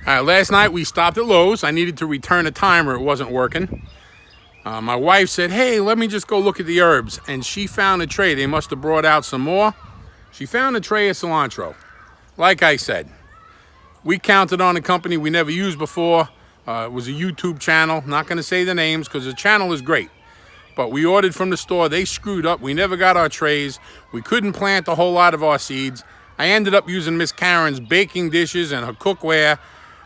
Last night we stopped at Lowe's. I needed to return a timer. It wasn't working. My wife said, hey, let me just go look at the herbs. And she found a tray. They must have brought out some more. She found a tray of cilantro. Like I said, we counted on a company we never used before. It was a YouTube channel. Not going to say the names because the channel is great. But we ordered from the store. They screwed up. We never got our trays. We couldn't plant a whole lot of our seeds. I ended up using Miss Karen's baking dishes and her cookware.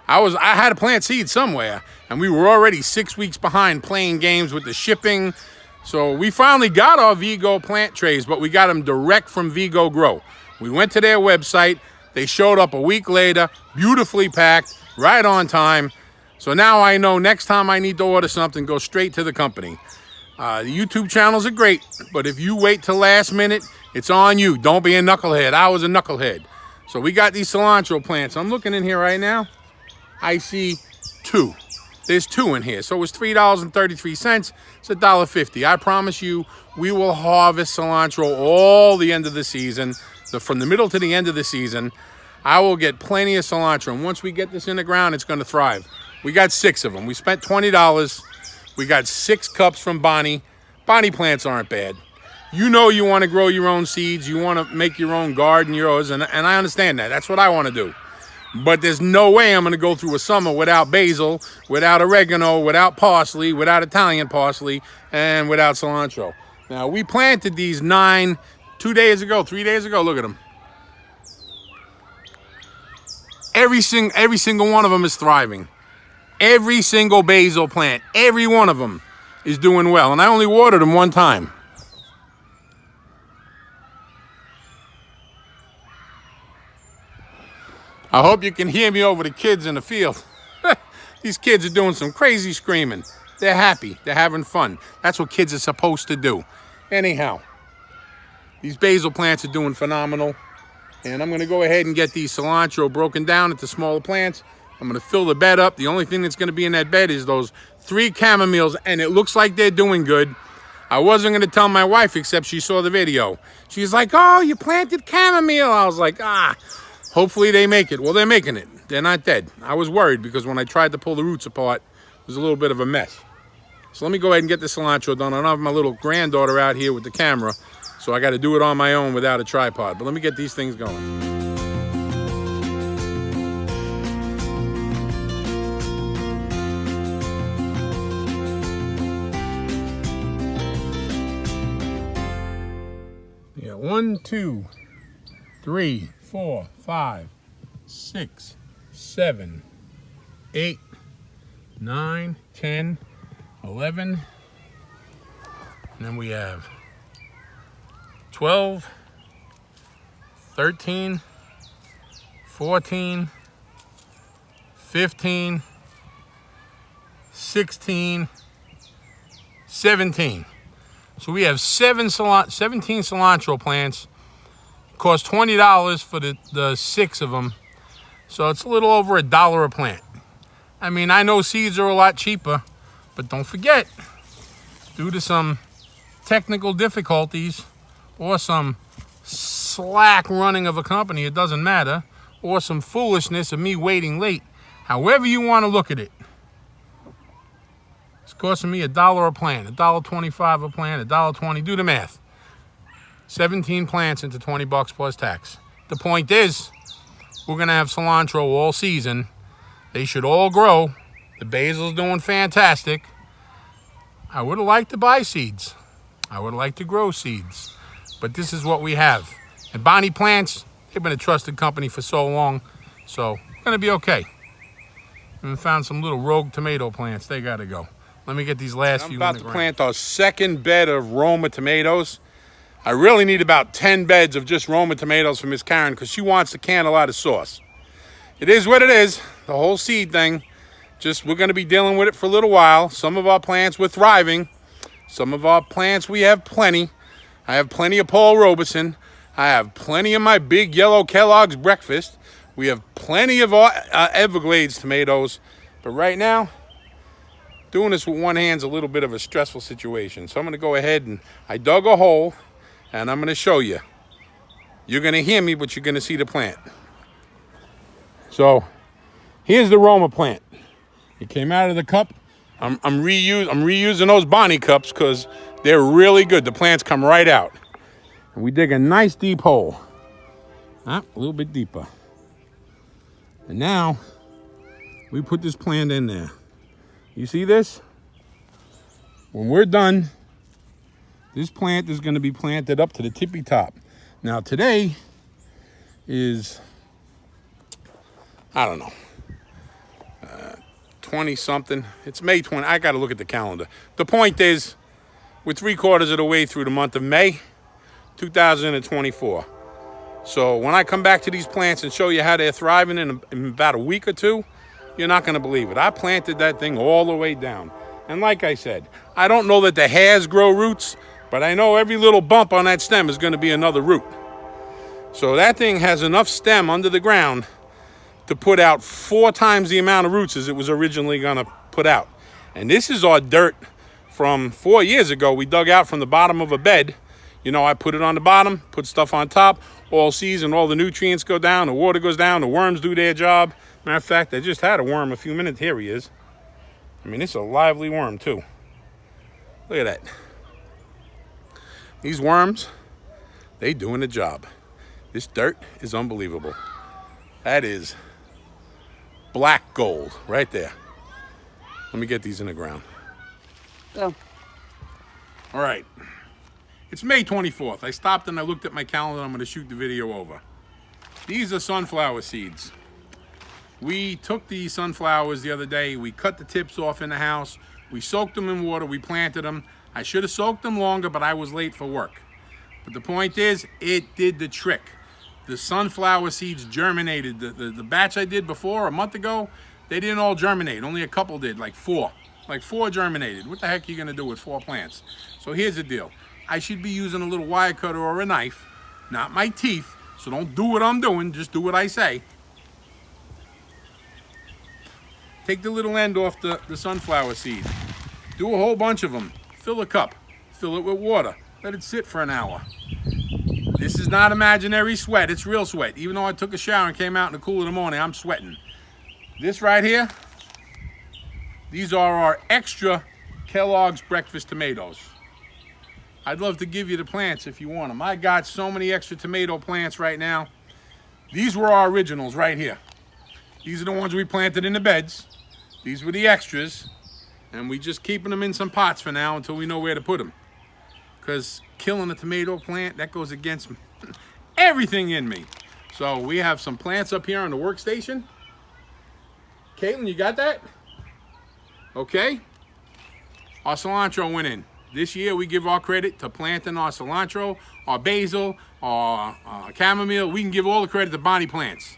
I had to plant seeds somewhere, and we were already 6 weeks behind playing games with the shipping. So we finally got our VEGO plant trays, but we got them direct from VEGO Grow. We went to their website. They showed up a week later, beautifully packed, right on time. So now I know next time I need to order something, go straight to the company. The YouTube channels are great, but if you wait till last minute, it's on you. Don't be a knucklehead. I was a knucklehead. So we got these cilantro plants. I'm looking in here right now. I see two. There's two in here. So it's $3.33. It's $1.50. I promise you, we will harvest cilantro all the end of the season. From the middle to the end of the season, I will get plenty of cilantro. And once we get this in the ground, it's going to thrive. We got 6 of them. We spent $20. We got 6 cups from Bonnie. Bonnie plants aren't bad. You know you want to grow your own seeds. You want to make your own garden, yours. And I understand that. That's what I want to do. But there's no way I'm going to go through a summer without basil, without oregano, without parsley, without Italian parsley, and without cilantro. Now, we planted these 9, 3 days ago. Look at them. Every single one of them is thriving. Every single basil plant, every one of them is doing well. And I only watered them one time. I hope you can hear me over the kids in the field. These kids are doing some crazy screaming. They're happy. They're having fun. That's what kids are supposed to do. Anyhow, these basil plants are doing phenomenal. And I'm going to go ahead and get these cilantro broken down into smaller plants. I'm going to fill the bed up. The only thing that's going to be in that bed is those 3 chamomiles, and it looks like they're doing good. I wasn't going to tell my wife except she saw the video. She's like, oh, you planted chamomile. I was like, hopefully they make it. Well, they're making it. They're not dead. I was worried because when I tried to pull the roots apart, it was a little bit of a mess. So let me go ahead and get the cilantro done. I don't have my little granddaughter out here with the camera, so I got to do it on my own without a tripod. But let me get these things going. Yeah, 1, 2, 3, 4, 5, 6, 7, 8, 9, 10, 11, and then we have 12, 13, 14, 15, 16, 17. So we have 17 cilantro plants. Cost $20 for the 6 of them. So it's a little over $1 a plant. I mean, I know seeds are a lot cheaper, but don't forget, due to some technical difficulties or some slack running of a company, it doesn't matter, or some foolishness of me waiting late, however you want to look at it, it's costing me $1 a plant, $1.25 a plant, $1.20. Do the math. 17 plants into $20 plus tax. The point is, we're going to have cilantro all season. They should all grow. The basil's doing fantastic. I would have liked to buy seeds. I would have liked to grow seeds. But this is what we have. And Bonnie Plants, they've been a trusted company for so long. So, we're going to be okay. And we found some little rogue tomato plants. They got to go. Let me get these last few in the ground. I'm about to plant our second bed of Roma tomatoes. I really need about 10 beds of just Roma tomatoes for Miss Karen because she wants to can a lot of sauce. It is what it is, the whole seed thing. Just we're going to be dealing with it for a little while. Some of our plants we're thriving. Some of our plants we have plenty. I have plenty of Paul Robeson. I have plenty of my big yellow Kellogg's breakfast. We have plenty of Everglades tomatoes. But right now, doing this with one hand's a little bit of a stressful situation. So I'm going to go ahead and I dug a hole and I'm going to show you. You're going to hear me, but you're going to see the plant. So Here's the Roma plant. It came out of the cup. I'm reusing those Bonnie cups because they're really good. The plants come right out. And we dig a nice deep hole. A little bit deeper. And now we put this plant in there. You see this? When we're done, this plant is going to be planted up to the tippy top. Now today is, I don't know, 20 something. It's May 20. I got to look at the calendar. The point is, we're 3/4 of the way through the month of May 2024. So when I come back to these plants and show you how they're thriving in about a week or two, you're not going to believe it. I planted that thing all the way down. And like I said, I don't know that the hairs grow roots, but I know every little bump on that stem is going to be another root. So that thing has enough stem under the ground to put out 4 times the amount of roots as it was originally going to put out. And this is our dirt from 4 years ago. We dug out from the bottom of a bed. You know, I put it on the bottom, put stuff on top. All season, all the nutrients go down, the water goes down, the worms do their job. Matter of fact, I just had a worm a few minutes. Here he is. I mean, it's a lively worm, too. Look at that. These worms, they doing the job. This dirt is unbelievable. That is black gold right there. Let me get these in the ground. Go. All right. It's May 24th. I stopped and I looked at my calendar. I'm going to shoot the video over. These are sunflower seeds. We took these sunflowers the other day. We cut the tips off in the house. We soaked them in water. We planted them. I should have soaked them longer, but I was late for work. But the point is, it did the trick. The sunflower seeds germinated. The batch I did before, a month ago, they didn't all germinate. Only a couple did, like 4. Like 4 germinated. What the heck are you going to do with 4 plants? So here's the deal. I should be using a little wire cutter or a knife, not my teeth. So don't do what I'm doing, just do what I say. Take the little end off the sunflower seed. Do a whole bunch of them. Fill a cup. Fill it with water. Let it sit for an hour. This is not imaginary sweat, it's real sweat. Even though I took a shower and came out in the cool of the morning, I'm sweating. This right here, these are our extra Kellogg's breakfast tomatoes. I'd love to give you the plants if you want them. I got so many extra tomato plants right now. These were our originals right here. These are the ones we planted in the beds. These were the extras. And we just keeping them in some pots for now until we know where to put them. Because killing a tomato plant, that goes against everything in me. So we have some plants up here on the workstation. Caitlin, you got that? Okay. Our cilantro went in. This year, we give our credit to planting our cilantro, our basil, our chamomile. We can give all the credit to Bonnie plants.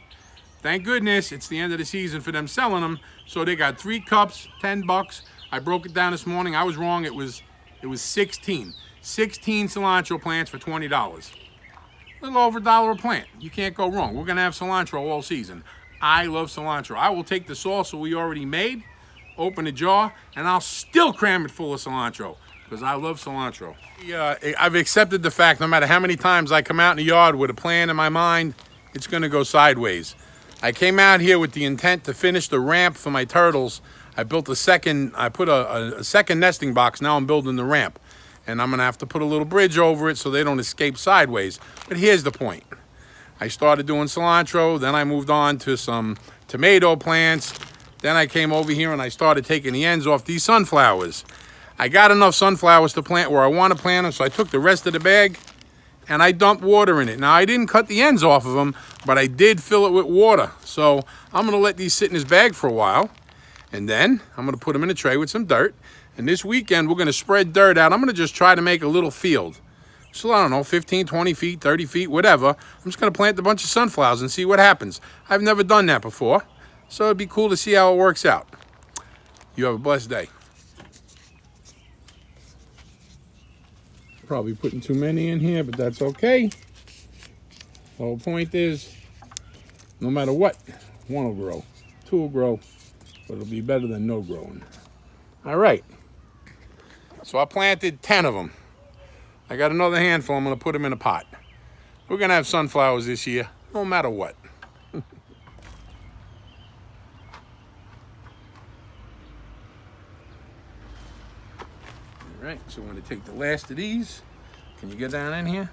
Thank goodness it's the end of the season for them selling them. So they got 3 cups, $10. I broke it down this morning. I was wrong. It was 16. 16 cilantro plants for $20. A little over $1 a plant. You can't go wrong. We're going to have cilantro all season. I love cilantro. I will take the salsa we already made, open a jar, and I'll still cram it full of cilantro. Because I love cilantro. I've accepted the fact no matter how many times I come out in the yard with a plan in my mind, it's going to go sideways. I came out here with the intent to finish the ramp for my turtles. I put a second nesting box. Now I'm building the ramp. And I'm going to have to put a little bridge over it so they don't escape sideways. But here's the point. I started doing cilantro, then I moved on to some tomato plants. Then I came over here and I started taking the ends off these sunflowers. I got enough sunflowers to plant where I want to plant them, so I took the rest of the bag and I dumped water in it. Now, I didn't cut the ends off of them, but I did fill it with water. So I'm going to let these sit in this bag for a while, and then I'm going to put them in a tray with some dirt. And this weekend, we're going to spread dirt out. I'm going to just try to make a little field. So, I don't know, 15, 20 feet, 30 feet, whatever. I'm just going to plant a bunch of sunflowers and see what happens. I've never done that before, so it'd be cool to see how it works out. You have a blessed day. Probably putting too many in here, but that's okay. The whole point is, no matter what, one will grow, 2 will grow, but it'll be better than no growing. All right. So I planted 10 of them. I got another handful. I'm going to put them in a pot. We're going to have sunflowers this year, no matter what. All right, so I'm going to take the last of these. Can you get down in here?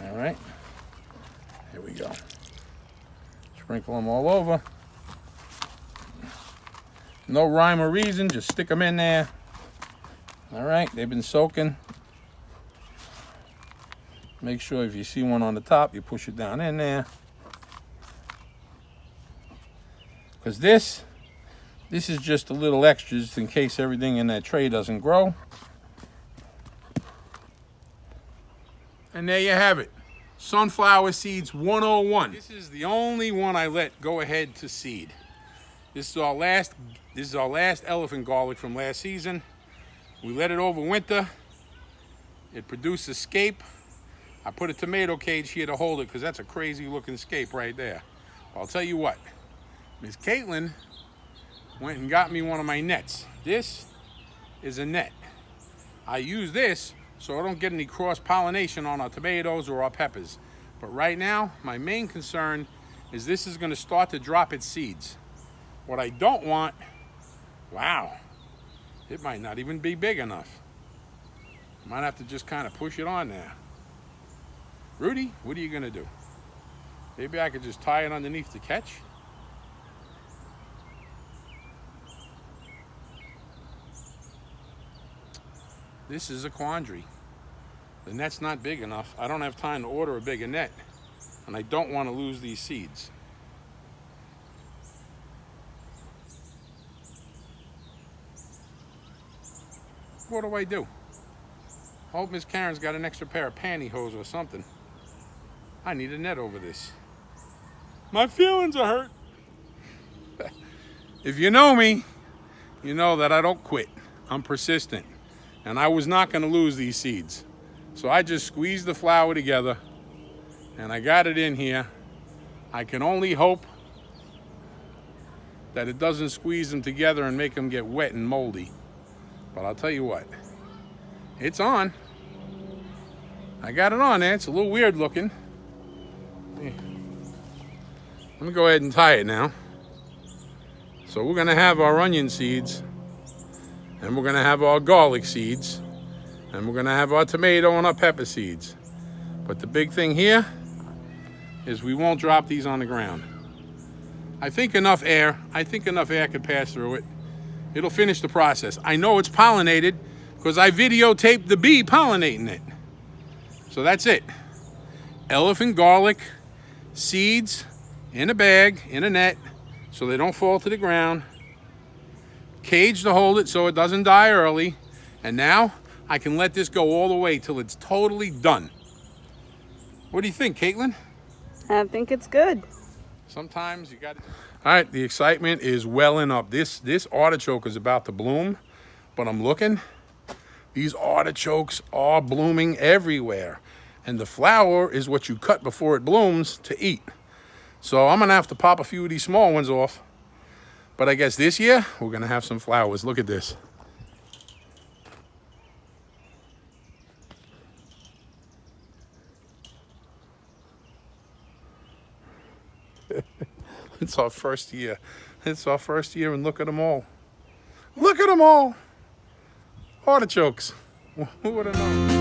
All right, here we go. Sprinkle them all over. No rhyme or reason, just stick them in there. All right, they've been soaking. Make sure if you see one on the top, you push it down in there. Because this is just a little extra just in case everything in that tray doesn't grow. And there you have it. Sunflower Seeds 101. This is the only one I let go ahead to seed. This is our last elephant garlic from last season. We let it over winter. It produced a scape. I put a tomato cage here to hold it because that's a crazy looking scape right there. I'll tell you what, Miss Caitlin went and got me one of my nets. This is a net. I use this so I don't get any cross-pollination on our tomatoes or our peppers. But right now, my main concern is this is going to start to drop its seeds. What I don't want, wow, it might not even be big enough. Might have to just kind of push it on there. Rudy, what are you going to do? Maybe I could just tie it underneath to catch? This is a quandary. The net's not big enough. I don't have time to order a bigger net, and I don't want to lose these seeds. What do I do? Hope Miss Karen's got an extra pair of pantyhose or something. I need a net over this. My feelings are hurt. If you know me, you know that I don't quit. I'm persistent. And I was not going to lose these seeds. So I just squeezed the flour together and I got it in here. I can only hope that it doesn't squeeze them together and make them get wet and moldy. But I'll tell you what, it's on. I got it on there. It's a little weird looking. Let me go ahead and tie it now. So we're gonna have our onion seeds, and we're gonna have our garlic seeds, and we're gonna have our tomato and our pepper seeds. But the big thing here is we won't drop these on the ground. I think enough air could pass through it. It'll finish the process. I know it's pollinated because I videotaped the bee pollinating it. So that's it. Elephant garlic seeds in a bag, in a net, so they don't fall to the ground. Cage to hold it so it doesn't die early. And now I can let this go all the way till it's totally done. What do you think, Caitlin? I think it's good. Sometimes you got to... All right, the excitement is welling up. This artichoke is about to bloom, but I'm looking. These artichokes are blooming everywhere. And the flower is what you cut before it blooms to eat. So I'm gonna have to pop a few of these small ones off. But I guess this year, we're gonna have some flowers. Look at this. It's our first year. It's our first year, and look at them all. Look at them all. Artichokes. Who would have known?